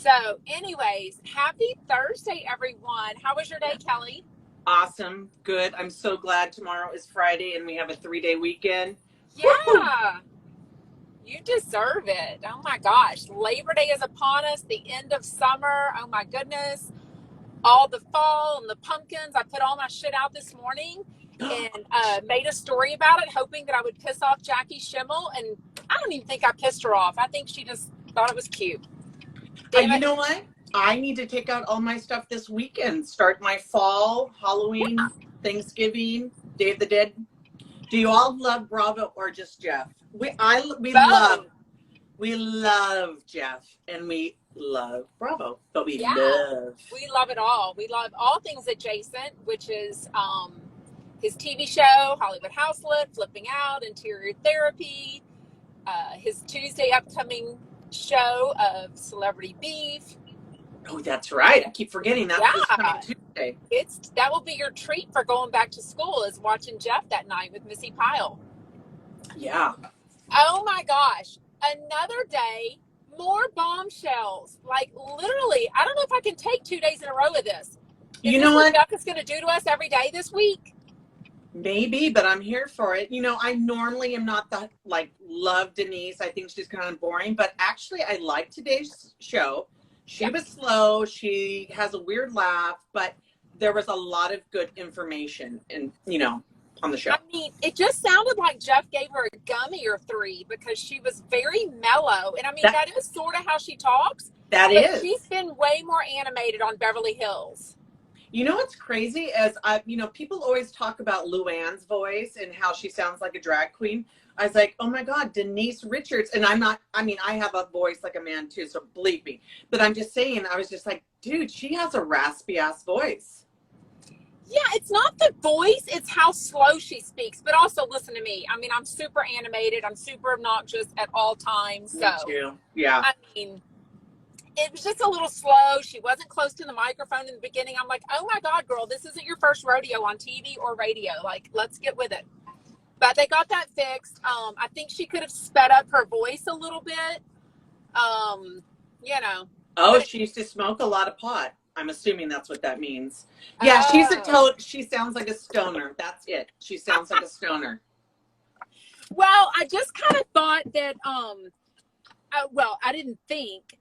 So, anyways, happy Thursday, everyone. How was your day, Kelly? Awesome. Good. I'm so glad tomorrow is Friday and we have a 3-day weekend. Woo! Yeah, you deserve it. Oh my gosh. Labor Day is upon us, the end of summer. Oh my goodness. All the fall and the pumpkins. I put all my shit out this morning and made a story about it, hoping that I would piss off Jackie Schimmel. And I don't even think I pissed her off. I think she just thought it was cute. Damn You it. know what? I need to take out all my stuff this weekend. Start my fall, Halloween, Thanksgiving, Day of the Dead. Do you all love Bravo or just Jeff? We Both. love Jeff and we love Bravo, but we Yeah. love. We love it all. We love all things adjacent, which is his TV show, Hollywood Houselet, Flipping Out, Interior Therapy, his Tuesday upcoming show of Celebrity Beef. Oh, that's right. I keep forgetting that's this coming Tuesday. That will be your treat for going back to school, is watching Jeff that night with Missy Pyle. Yeah. Oh my gosh. Another day, more bombshells. Like literally, I don't know if I can take 2 days in a row of this. You know what Jeff is going to do to us every day this week? Maybe, but I'm here for it. You know, I normally am not that, love Denise. I think she's kind of boring, but actually I like today's show. She was slow. She has a weird laugh, but there was a lot of good information on the show. I mean, it just sounded like Jeff gave her a gummy or three because she was very mellow. And I mean, that is sort of how she talks. That is. She's been way more animated on Beverly Hills. You know what's crazy is, people always talk about Luann's voice and how she sounds like a drag queen. I was like, oh my God, Denise Richards. And I have a voice like a man too, so believe me. But I'm just saying, I was just like, dude, she has a raspy ass voice. Yeah, it's not the voice, it's how slow she speaks. But also, listen to me. I mean, I'm super animated. I'm super obnoxious at all times. So, me too. Yeah. I mean, it was just a little slow. She wasn't close to the microphone in the beginning. I'm like, oh my God, girl, this isn't your first rodeo on TV or radio. Like, let's get with it. But they got that fixed. I think she could have sped up her voice a little bit. Oh, she used to smoke a lot of pot. I'm assuming that's what that means. Yeah, she sounds like a stoner. That's it. She sounds like a stoner. Well, I just kind of thought that, I didn't think.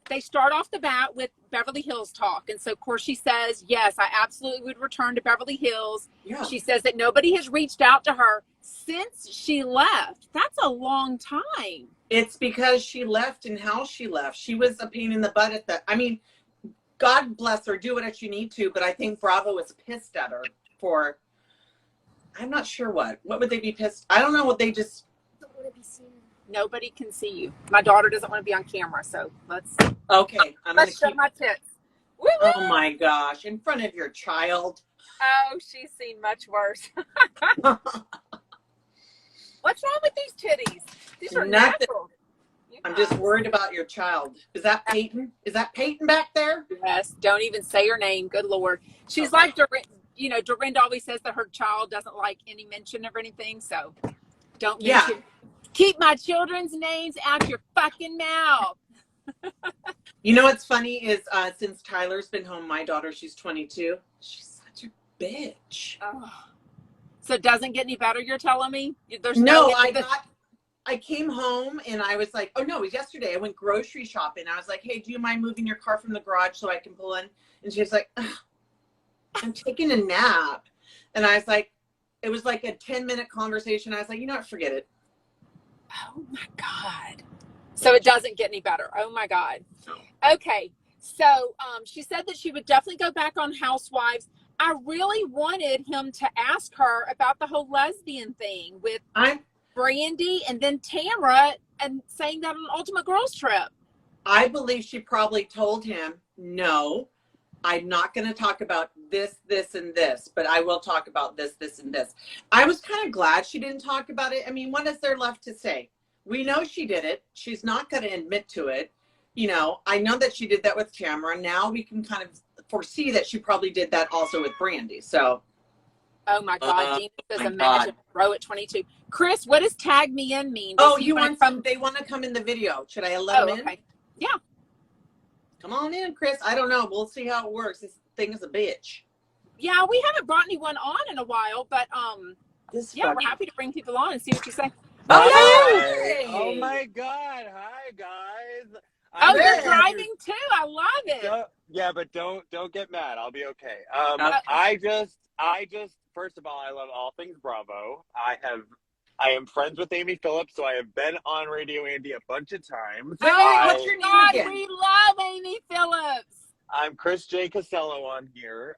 They start off the bat with Beverly Hills talk. And so, of course, she says, yes, I absolutely would return to Beverly Hills. Yeah. She says that nobody has reached out to her since she left. That's a long time. It's because she left and how she left. She was a pain in the butt at God bless her, do what you need to. But I think Bravo was pissed at her for, I'm not sure what. What would they be pissed? I don't know what they just. Don't want to be seen. Nobody can see you. My daughter doesn't want to be on camera, so let's. Okay, let's show my tits. Woo-woo. Oh my gosh! In front of your child. Oh, she's seen much worse. What's wrong with these titties? These are natural. I'm just worried about your child. Is that Peyton? Is that Peyton back there? Yes. Don't even say her name. Good Lord. She's like Dorinda always says that her child doesn't like any mention of anything, so don't mention. Keep my children's names out your fucking mouth. You know what's funny is since Tyler's been home, my daughter, she's 22. She's such a bitch. Oh. So it doesn't get any better, you're telling me? There's I came home and I was like, oh no, it was yesterday. I went grocery shopping. I was like, hey, do you mind moving your car from the garage so I can pull in? And she was like, I'm taking a nap. And I was like, it was like a 10-minute conversation. I was like, you know what, forget it. Oh my God. So it doesn't get any better. Oh my God. Okay. So she said that she would definitely go back on Housewives. I really wanted him to ask her about the whole lesbian thing with Brandy and then Tamra and saying that on Ultimate Girls Trip. I believe she probably told him, no, I'm not going to talk about this, and this, but I will talk about this, and this. I was kind of glad she didn't talk about it. I mean, what is there left to say? We know she did it. She's not going to admit to it. I know that she did that with Tamara. Now we can kind of foresee that she probably did that also with Brandy. So. Oh my God. Dina says imagine row at 22. Chris, what does tag me in mean? They want to come in the video. Should I let them in? Okay. Yeah. Come on in, Chris. I don't know. We'll see how it works. This thing is a bitch. Yeah, we haven't brought anyone on in a while, but yeah, we're Fucking. happy to bring people on and see what you say. Oh, Hi. yay! Oh Yay! my God. Hi guys. Oh, I'm you're Chris. Chris. driving too. I love it. Yeah, but don't get mad. I'll be okay. Okay. I just first of all, I love all things Bravo. I am friends with Amy Phillips, so I have been on Radio Andy a bunch of times. Oh What's my your name God, again? we love Amy Phillips. I'm Chris J. Costello on here.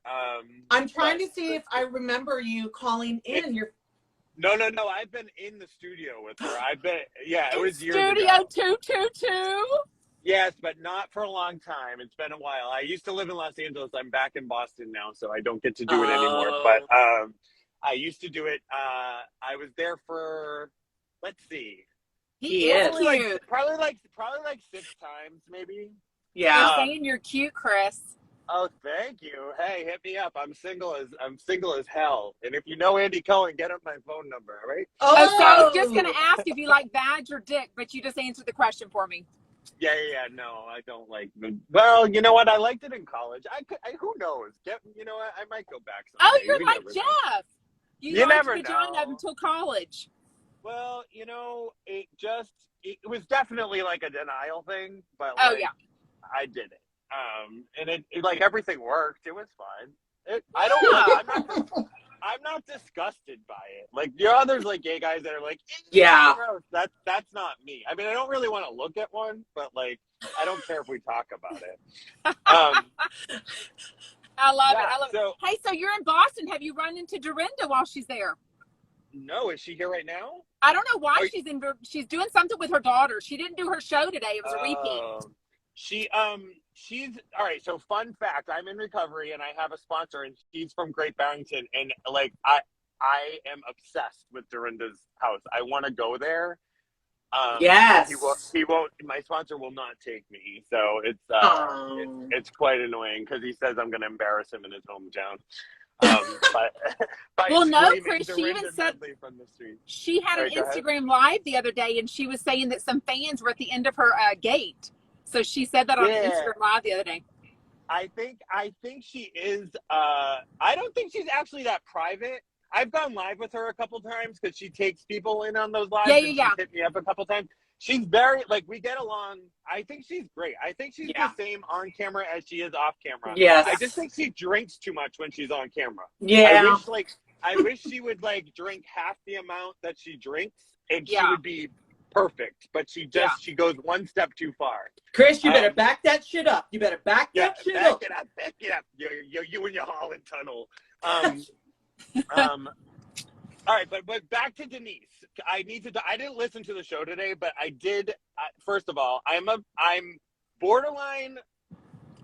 I'm trying but to see if I remember you calling in. no. I've been in the studio with her. It In was years Studio ago. 222. Yes, but not for a long time. It's been a while. I used to live in Los Angeles. I'm back in Boston now, so I don't get to do it anymore. But I used to do it. I was there for, let's see, He is cute. probably like 6 times, maybe. Yeah. They're saying you're cute, Chris. Oh, thank you. Hey, hit me up. I'm single as hell. And if you know Andy Cohen, get him my phone number. All right. Oh, so I was just gonna ask if you like badge or dick, but you just answered the question for me. Yeah. No, I don't like. Well, you know what? I liked it in college. Who knows? You know what? I might go back someday. Oh, you're We like never know. Jeff. You liked never vagina know. until college. Well, it was definitely like a denial thing, but Oh like, yeah. I did it. And it like everything worked. It was fine. I don't like. I'm not disgusted by it. Like there are others like gay guys that are like, Yeah. gross. That's not me. I mean, I don't really want to look at one, but like, I don't care if we talk about it. I love it. Yeah, I love it. Hey, so you're in Boston. Have you run into Dorinda while she's there? No, is she here right now? I don't know why she's doing something with her daughter. She didn't do her show today. It was a repeat. She's all right. So fun fact, I'm in recovery and I have a sponsor and she's from Great Barrington. And like, I am obsessed with Dorinda's house. I want to go there. Yes. He won't, my sponsor will not take me. So it's quite annoying because he says I'm going to embarrass him in his hometown. By Well, no, screaming Chris, she even said from the street. she had an Go ahead. Live the other day and she was saying that some fans were at the end of her gate. So she said that on Instagram Live the other day. I think she is. I don't think she's actually that private. I've gone live with her a couple times because she takes people in on those lives. She's hit me up a couple times. She's very we get along. I think she's great. I think she's the same on camera as she is off camera. Yes. I just think she drinks too much when she's on camera. Yeah. I wish she would drink half the amount that she drinks, and she would be perfect. But she goes one step too far. Chris, you better back that shit up. You better back that shit up. Back it up. You and your Holland tunnel. All right, but back to Denise. I didn't listen to the show today, but I did. First of all, I'm borderline.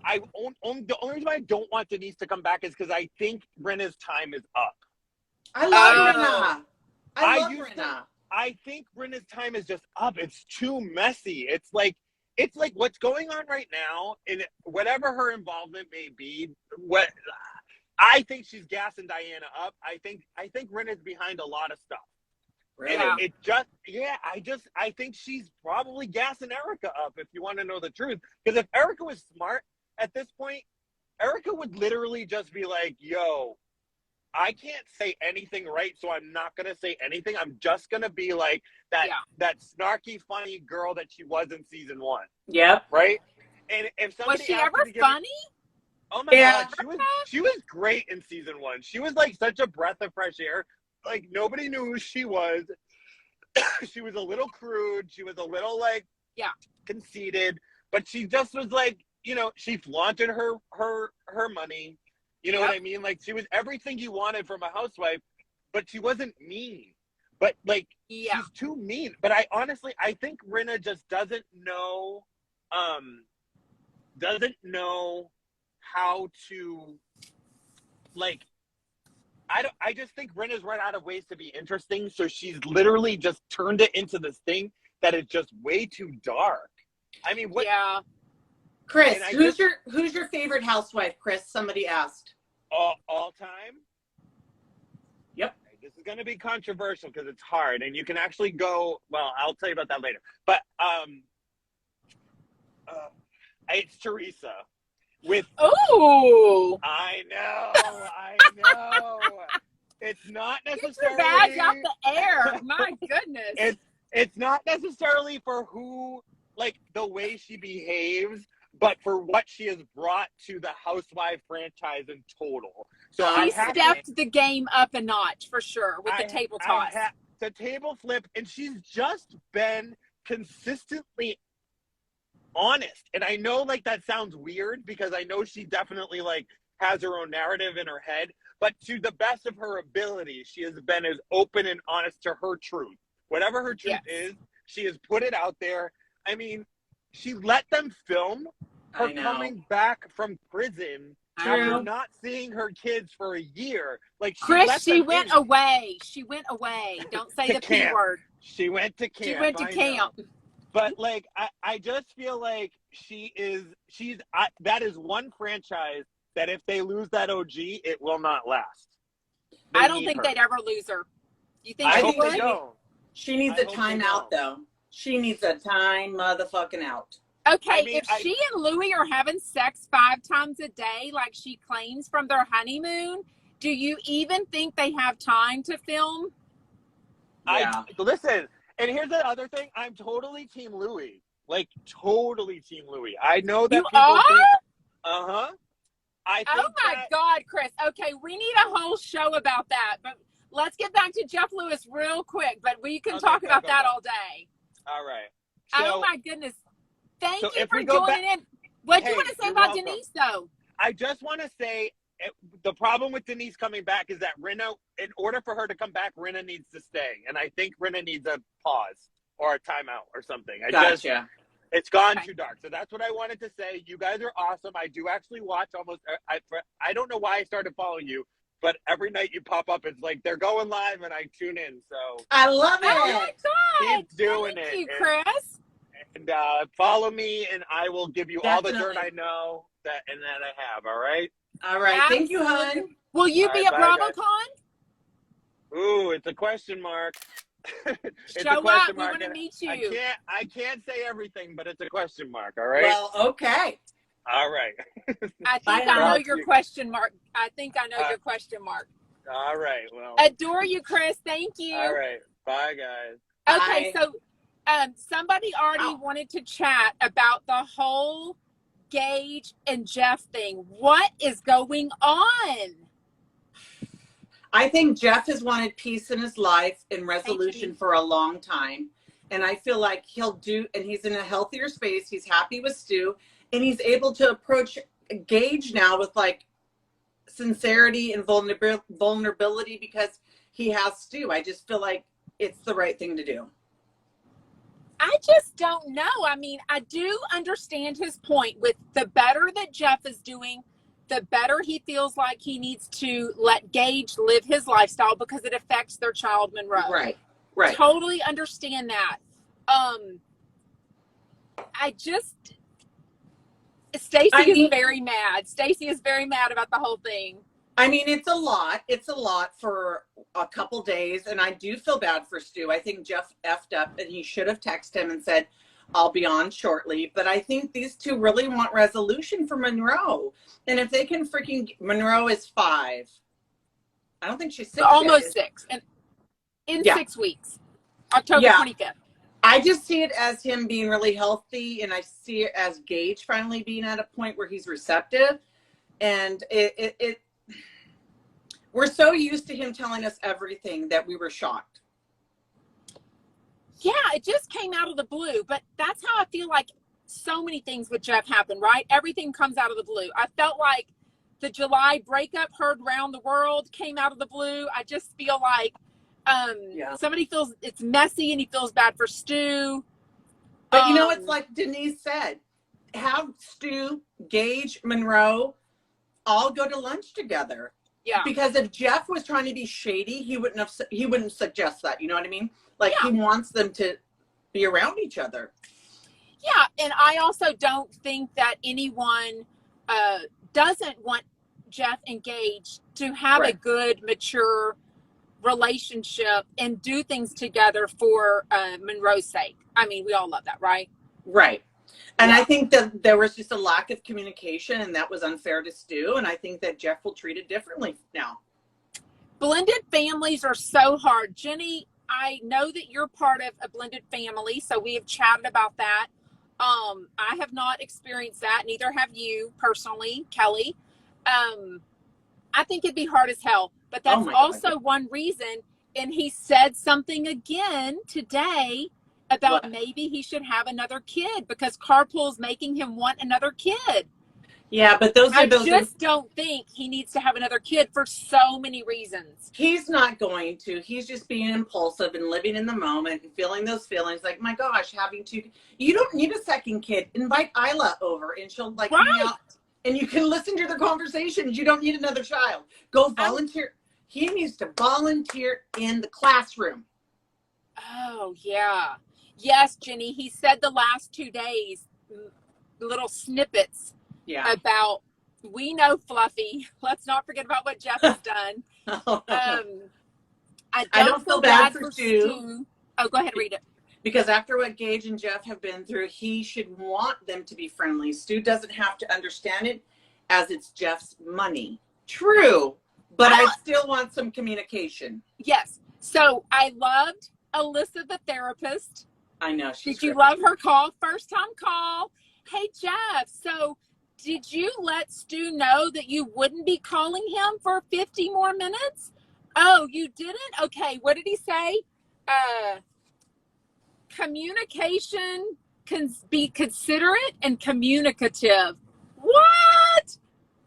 The only reason I don't want Denise to come back is because I think Brenna's time is up. I love Brenna. I love Brenna. I think Brenna's time is just up. It's too messy. It's like what's going on right now, and whatever her involvement may be, I think she's gassing Diana up. I think Brenna's behind a lot of stuff. Really? And I think she's probably gassing Erica up, if you want to know the truth. Because if Erica was smart at this point, Erica would literally just be like, yo, I can't say anything right, so I'm not going to say anything. I'm just going to be like that snarky, funny girl that she was in season 1. Yep. Right? And if somebody was she ever funny? Oh my God, she was great in season 1. She was like such a breath of fresh air. Like nobody knew who she was. She was a little crude. She was a little conceited, but she just was like, she flaunted her money. You know what I mean? Like she was everything you wanted from a housewife, but she wasn't mean. But she's too mean. But I think Rinna just doesn't know how to I just think Rinna's run out of ways to be interesting, so she's literally just turned it into this thing that is just way too dark. I mean, what? Yeah. Chris, who's your favorite housewife? Chris, somebody asked. All time. Yep. This is going to be controversial because it's hard, and you can actually go. Well, I'll tell you about that later. But It's Teresa. With Oh, I know. It's not get necessarily your badge out the air. My goodness. it's not necessarily for who, like, the way she behaves, but for what she has brought to the Housewife franchise in total. So She stepped the game up a notch for sure with the table toss. The table flip, and she's just been consistently honest. And I know, like, that sounds weird because I know she definitely, like, has her own narrative in her head, but to the best of her ability, she has been as open and honest to her truth. Whatever her truth is, she has put it out there. I mean, she let them film her coming back from prison after not seeing her kids for a year. Like, she went away. She went away. Don't say the P word. She went to camp. She went to camp. But, like, I just feel like that is one franchise that if they lose that OG, it will not last. I don't think they'd ever lose her. You think I she hope would? they don't. She needs a timeout, though. She needs a time motherfucking out. Okay, if she and Louis are having sex 5 times a day, like she claims from their honeymoon, do you even think they have time to film? Listen, and here's the other thing. I'm totally Team Louis. Like, totally Team Louis. I know that you people are? think, oh my God, Chris. Okay, we need a whole show about that. But let's get back to Jeff Lewis real quick. But we can talk about that all day. All right. Oh my goodness. Thank you for joining in. What do you want to say about Denise, though? I just want to say the problem with Denise coming back is that Rinna, in order for her to come back, Rinna needs to stay. And I think Rinna needs a pause or a timeout or something. It's gone too dark. So that's what I wanted to say. You guys are awesome. I do actually watch almost. I don't know why I started following you, but every night you pop up, it's like they're going live and I tune in. So I love it. Oh my God. Keep doing Thank it. you, Chris. And follow me, and I will give you all the dirt I know that I have. All right. All right. Absolutely. Thank you, hon. Will you be at BravoCon? Ooh, it's a question mark. Show up. We want to meet you. I can't say everything, but it's a question mark. All right. Well, okay. All right. I think I know your question mark. I think I know your question mark. All right. Well. Adore you, Chris. Thank you. All right. Bye, guys. Okay, so somebody already wanted to chat about the whole Gage and Jeff thing. What is going on? I think Jeff has wanted peace in his life and resolution for a long time. And I feel like he'll do, and he's in a healthier space. He's happy with Stu, and he's able to approach Gage now with like sincerity and vulnerability because he has Stu. I just feel like it's the right thing to do. I just don't know. I mean, I do understand his point with the better that Jeff is doing, the better he feels like he needs to let Gage live his lifestyle because it affects their child, Monroe. Right. Totally understand that. Stacey is very mad. Stacey is very mad about the whole thing. I mean, it's a lot. It's a lot for a couple days, and I do feel bad for Stu. I think Jeff effed up, and he should have texted him and said, I'll be on shortly. But I think these two really want resolution for Monroe. And if they can Monroe is 5. I don't think she's 6 almost 6. And in 6 weeks. October 25th. I just see it as him being really healthy, and I see it as Gage finally being at a point where he's receptive. And we're so used to him telling us everything that we were shocked. Yeah, it just came out of the blue. But that's how I feel like so many things with Jeff happen, right? Everything comes out of the blue. I felt like the July breakup heard around the world came out of the blue. I just feel like somebody feels it's messy and he feels bad for Stu. But you know, it's like Denise said, have Stu, Gage, Monroe all go to lunch together. Yeah. Because if Jeff was trying to be shady, he wouldn't suggest that. You know what I mean? Like he wants them to be around each other. Yeah, and I also don't think that anyone doesn't want Jeff and Gage to have a good, mature relationship and do things together for Monroe's sake. I mean, we all love that, right? Right. And I think that there was just a lack of communication, and that was unfair to Stu. And I think that Jeff will treat it differently now. Blended families are so hard. Jenny, I know that you're part of a blended family, so we have chatted about that. I have not experienced that. Neither have you personally, Kelly. I think it'd be hard as hell, but that's also one reason. And he said something again today about maybe he should have another kid because carpool's making him want another kid. Yeah, but I just don't think he needs to have another kid for so many reasons. He's not going to. He's just being impulsive and living in the moment and feeling those feelings. Like, my gosh, you don't need a second kid. Invite Isla over and she'll hang out and you can listen to their conversations. You don't need another child. Go volunteer. He needs to volunteer in the classroom. Oh, yeah. Yes, Jenny. He said the last 2 days, little snippets about, we know Fluffy. Let's not forget about what Jeff has done. I don't feel bad for Stu. Oh, go ahead, read it. Because after what Gage and Jeff have been through, he should want them to be friendly. Stu doesn't have to understand it as it's Jeff's money. True. But I still want some communication. Yes. So I loved Alyssa, the therapist. I know. Did you love her call? First time call. Hey, Jeff. So did you let Stu know that you wouldn't be calling him for 50 more minutes? Oh, you didn't? Okay. What did he say? Communication can be considerate and communicative. What?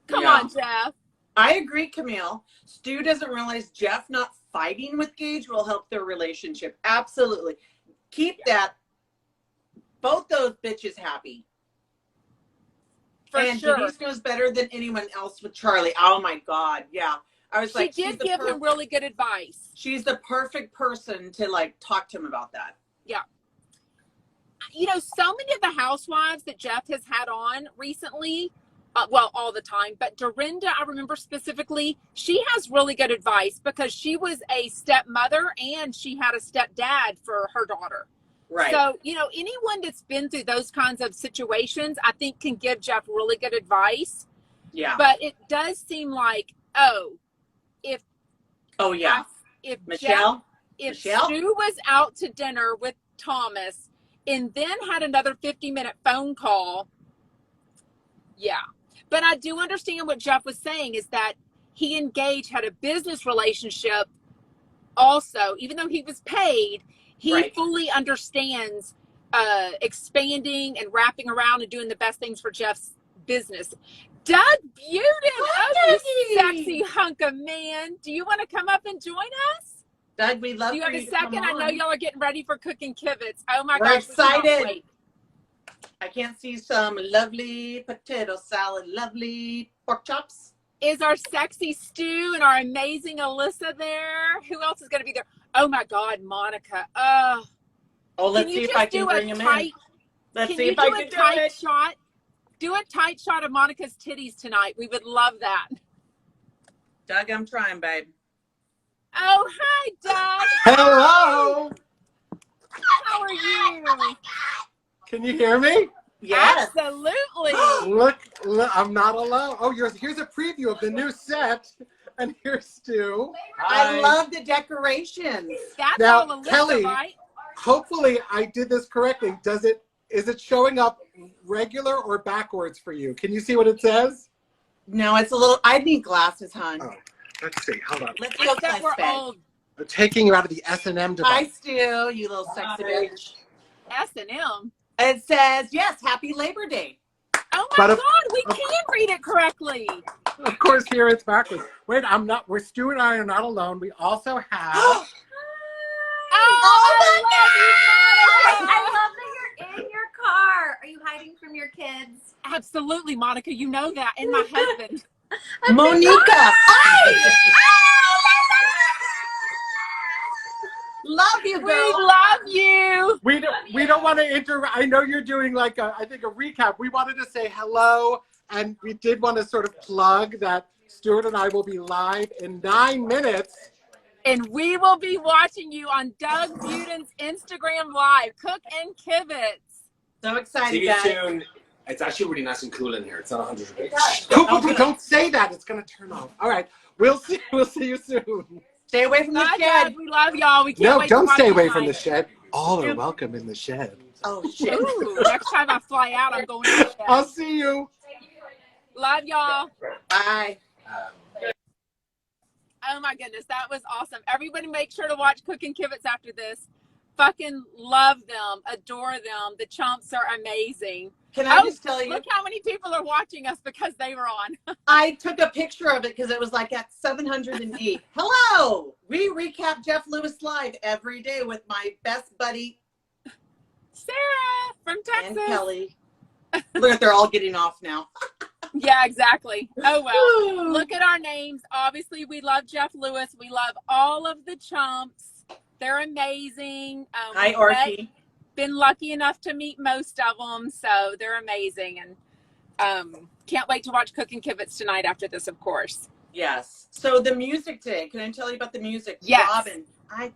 Come on, Jeff. I agree, Camille. Stu doesn't realize Jeff not fighting with Gage will help their relationship. Absolutely. Keep that. Both those bitches happy. And Denise knows better than anyone else with Charlie. Oh my God. Yeah. I was she did give him really good advice. She's the perfect person to talk to him about that. Yeah. So many of the housewives that Jeff has had on recently, all the time, but Dorinda, I remember specifically, she has really good advice because she was a stepmother and she had a stepdad for her daughter. Right. So, anyone that's been through those kinds of situations, I think can give Jeff really good advice. Yeah. But it does seem like, if Michelle, Stu was out to dinner with Thomas and then had another 50-minute phone call, But I do understand what Jeff was saying is that he and Gage had a business relationship also. Even though he was paid, he fully understands expanding and wrapping around and doing the best things for Jeff's business. Doug Buden, you sexy hunk of man. Do you want to come up and join us? Doug, we love you. Do you have a second? I know y'all are getting ready for cooking kivets. Oh my gosh. We're excited. I can't see some lovely potato salad, lovely pork chops. Is our sexy Stu and our amazing Alyssa there? Who else is going to be there? Oh my God, Monica. Let's see if I can bring him in. Let's see if I can do it. Do a tight shot of Monica's titties tonight. We would love that. Doug, I'm trying, babe. Oh, hi, Doug. Hello. How are you? Can you hear me? Yes. Absolutely. Look, I'm not alone. Oh, here's a preview of the new set. And here's Stu. I love the decorations. That's now, all Alyssa, Kelly, right? Hopefully I did this correctly. Is it showing up regular or backwards for you? Can you see what it says? No, it's a little, I need glasses, hon. Oh, let's see. Hold on. Let's go that we're old. I'm taking you out of the S&M device. Hi, Stu, you little sexy bitch. S&M. It says, yes, happy Labor Day. Oh my God, we can read it correctly. Of course, here it's backwards. Wait, Stu and I are not alone. We also have... I love that you're in your car. Are you hiding from your kids? Absolutely, Monica. You know that. And my husband. Monica. Love you, girl. We love you. We don't want to I know you're doing I think a recap. We wanted to say hello, and we did want to sort of plug that Stuart and I will be live in 9 minutes. And we will be watching you on Doug Buden's Instagram Live. Cook and Kivets. So excited, See you guys. soon. It's actually really nice and cool in here. It's not 100 degrees. Cool, don't say that. It's gonna turn off. All right. We'll see you soon. Stay away from the Bye, shed. Dad. We love y'all. We can't No, wait don't to watch stay you away from tonight. the shed. All are welcome in the shed. Oh, shit. Ooh, next time I fly out, I'm going to the shed. I'll see you. Love y'all. Bye. Oh my goodness, that was awesome. Everybody make sure to watch Cooking Kivets after this. Fucking love them, adore them. The chumps are amazing. Can I just tell you? Look how many people are watching us because they were on. I took a picture of it because it was like at 708. Hello! We recap Jeff Lewis live every day with my best buddy Sarah from Texas. and Kelly. Look at they're all getting off now. Yeah, exactly. Oh well. Look at our names. Obviously, we love Jeff Lewis. We love all of the chumps. They're amazing. Hi, Orky. Been lucky enough to meet most of them, so they're amazing. And can't wait to watch Cooking Kivets tonight after this, of course. Yes. So the music today, can I tell you about the music? Yes. Robin, I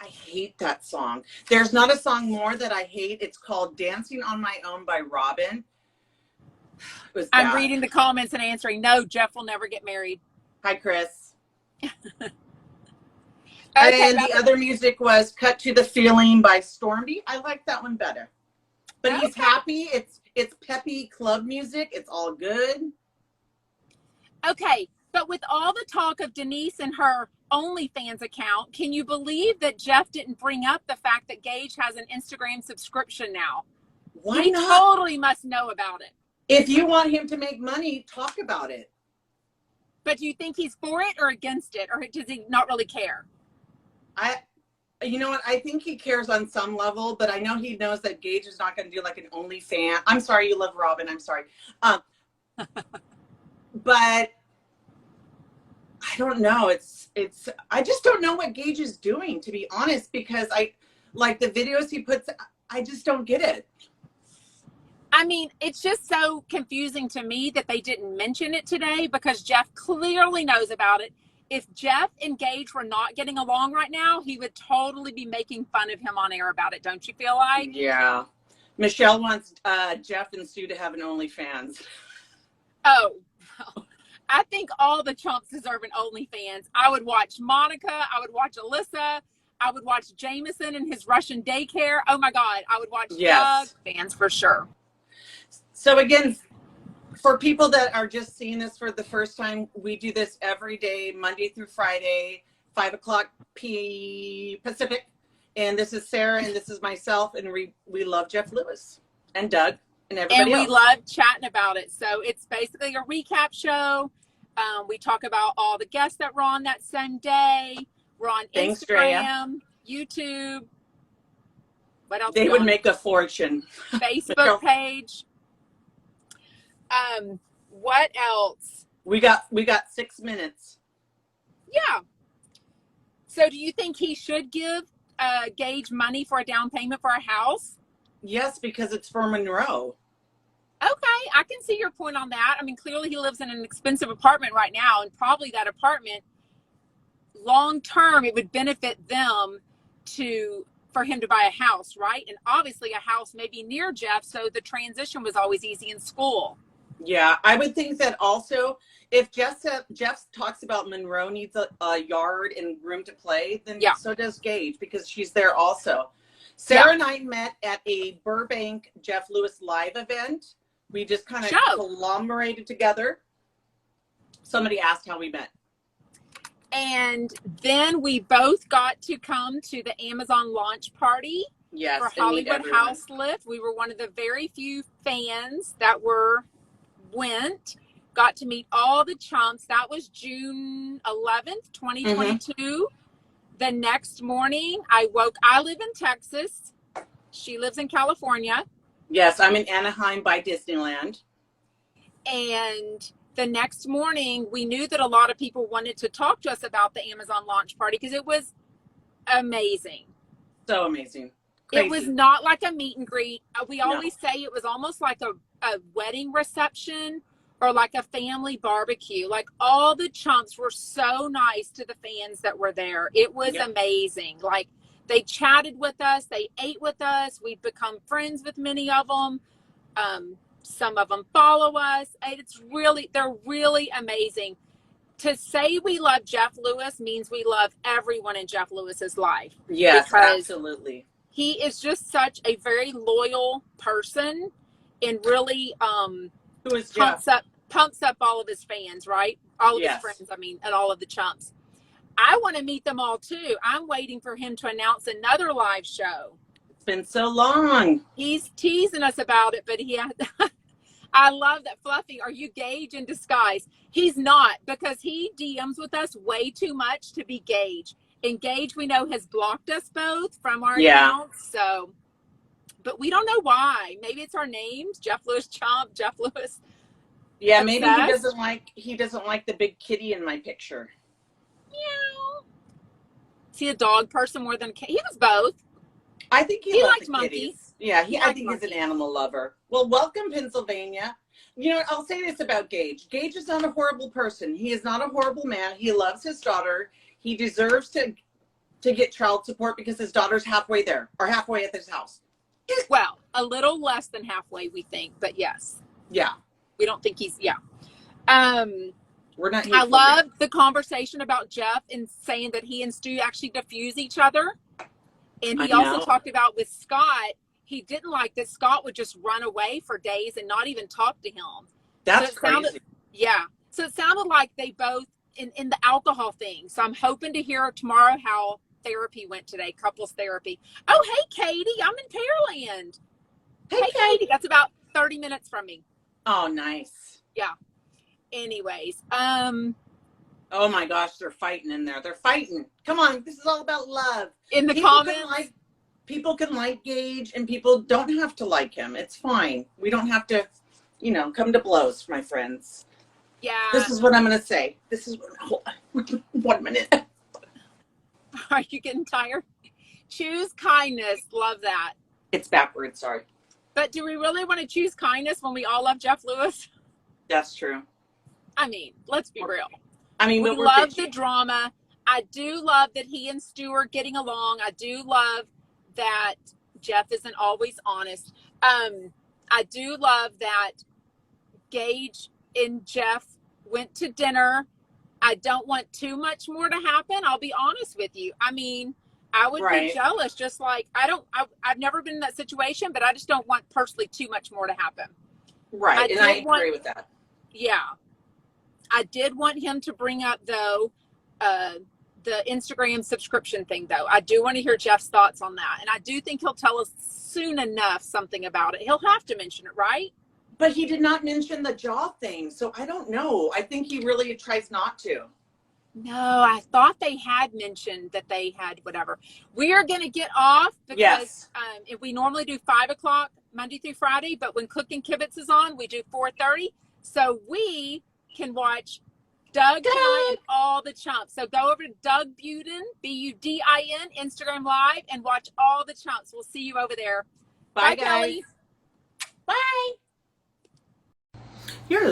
hate that song. There's not a song more that I hate. It's called Dancing on My Own by Robin. It was bad. I'm reading the comments and answering. No, Jeff will never get married. Hi, Chris. Okay, And the other music was Cut to the Feeling by Stormy. I like that one better. But he's happy. It's peppy club music. It's all good. Okay, but with all the talk of Denise and her OnlyFans account, can you believe that Jeff didn't bring up the fact that Gage has an Instagram subscription now? Why he not? Totally must know about it. If you want him to make money, talk about it. But do you think he's for it or against it, or does he not really care? You know what? I think he cares on some level, but I know he knows that Gage is not going to do like an OnlyFans. I'm sorry, you love Robin. I'm sorry. But I don't know. I just don't know what Gage is doing, to be honest, because I like the videos he puts. I just don't get it. I mean, it's just so confusing to me that they didn't mention it today because Jeff clearly knows about it. If Jeff and Gage were not getting along right now, he would totally be making fun of him on air about it. Don't you feel like? Yeah. Michelle wants Jeff and Sue to have an OnlyFans. Oh, well, I think all the chumps deserve an OnlyFans. I would watch Monica. I would watch Alyssa. I would watch Jameson and his Russian daycare. Oh my God. I would watch Doug. Fans for sure. So again, for people that are just seeing this for the first time, we do this every day, Monday through Friday, 5 o'clock Pacific. And this is Sarah and this is myself. And we love Jeff Lewis and Doug and everybody else. And we love chatting about it. So it's basically a recap show. We talk about all the guests that were on that same day. We're on Instagram, YouTube. What else? They would make a fortune. Facebook page. What else? We got 6 minutes. Yeah. So do you think he should give Gage money for a down payment for a house? Yes, because it's for Monroe. Okay, I can see your point on that. I mean, clearly he lives in an expensive apartment right now, and probably that apartment, long term, it would benefit them for him to buy a house, right? And obviously a house maybe near Jeff, so the transition was always easy in school. Yeah, I would think that also if Jeff talks about Monroe needs a yard and room to play, then so does Gage because she's there also. Sarah and I met at a Burbank Jeff Lewis live event. We just kind of conglomerated together. Somebody asked how we met. And then we both got to come to the Amazon launch party for Hollywood House Lift. We were one of the very few fans that got to meet all the chumps. That was June 11th, 2022. The next morning I live in Texas. She lives in California. Yes, I'm in Anaheim by Disneyland. And the next morning, we knew that a lot of people wanted to talk to us about the Amazon launch party because it was amazing. So amazing. Crazy. It was not like a meet and greet. We always say it was almost like a wedding reception or like a family barbecue. Like all the chumps were so nice to the fans that were there. It was amazing. Like They chatted with us. They ate with us. We've become friends with many of them. Some of them follow us. They're really amazing. To say we love Jeff Lewis means we love everyone in Jeff Lewis's life. Yes, absolutely. He is just such a very loyal person, and really Who is Jeff? pumps up all of his fans, right? All of his friends, and all of the chumps. I want to meet them all too. I'm waiting for him to announce another live show. It's been so long. He's teasing us about it, but I love that. Fluffy, are you Gage in disguise? He's not, because he DMs with us way too much to be Gage. And Gage, we know, has blocked us both from our accounts. So, but we don't know why. Maybe it's our names, Jeff Lewis Chomp, Jeff Lewis. Yeah, maybe he doesn't like the big kitty in my picture. Meow. Is he a dog person more than a cat? He was both. I think he liked monkeys. Yeah, I think he's an animal lover. Well, welcome, Pennsylvania. You know, I'll say this about Gage. Gage is not a horrible person. He is not a horrible man. He loves his daughter. He deserves to get child support because his daughter's halfway there, or halfway at this house. Well, a little less than halfway, we think, but yes. Yeah. We don't think he's, We're not. I love the conversation about Jeff and saying that he and Stu actually diffuse each other. And he also talked about with Scott, he didn't like that Scott would just run away for days and not even talk to him. That's crazy. So it sounded like they both, in the alcohol thing. So I'm hoping to hear tomorrow how therapy went today, couples therapy. Oh, hey, Katie, I'm in Pearland. Hey, Katie, that's about 30 minutes from me. Oh, nice. Yeah. Anyways, oh my gosh, they're fighting in there. They're fighting. Come on, this is all about love. In the comments, people can like Gage, and people don't have to like him. It's fine. We don't have to, come to blows, my friends. Yeah. This is what I'm gonna say. Hold on. 1 minute. Are you getting tired? Choose kindness. Love that. It's backwards. Sorry. But do we really want to choose kindness when we all love Jeff Lewis? That's true. I mean, let's be real. We love the drama. I do love that he and Stu are getting along. I do love that Jeff isn't always honest. I do love that Gage and Jeff went to dinner. I don't want too much more to happen. I'll be honest with you. I mean, I would be jealous, just like I've never been in that situation, but I just don't want personally too much more to happen. Right. I agree with that. Yeah. I did want him to bring up, though, the Instagram subscription thing, though. I do want to hear Jeff's thoughts on that. And I do think he'll tell us soon enough something about it. He'll have to mention it, right? But he did not mention the jaw thing. So I don't know. I think he really tries not to. No, I thought they had mentioned that they had whatever. We are going to get off because if we normally do 5 o'clock Monday through Friday, but when Cook and Kibitz is on, we do 4:30. So we can watch Doug and I and all the chumps. So go over to Doug Budin, Budin, Instagram Live, and watch all the chumps. We'll see you over there. Bye, guys. Kelly. Bye. You're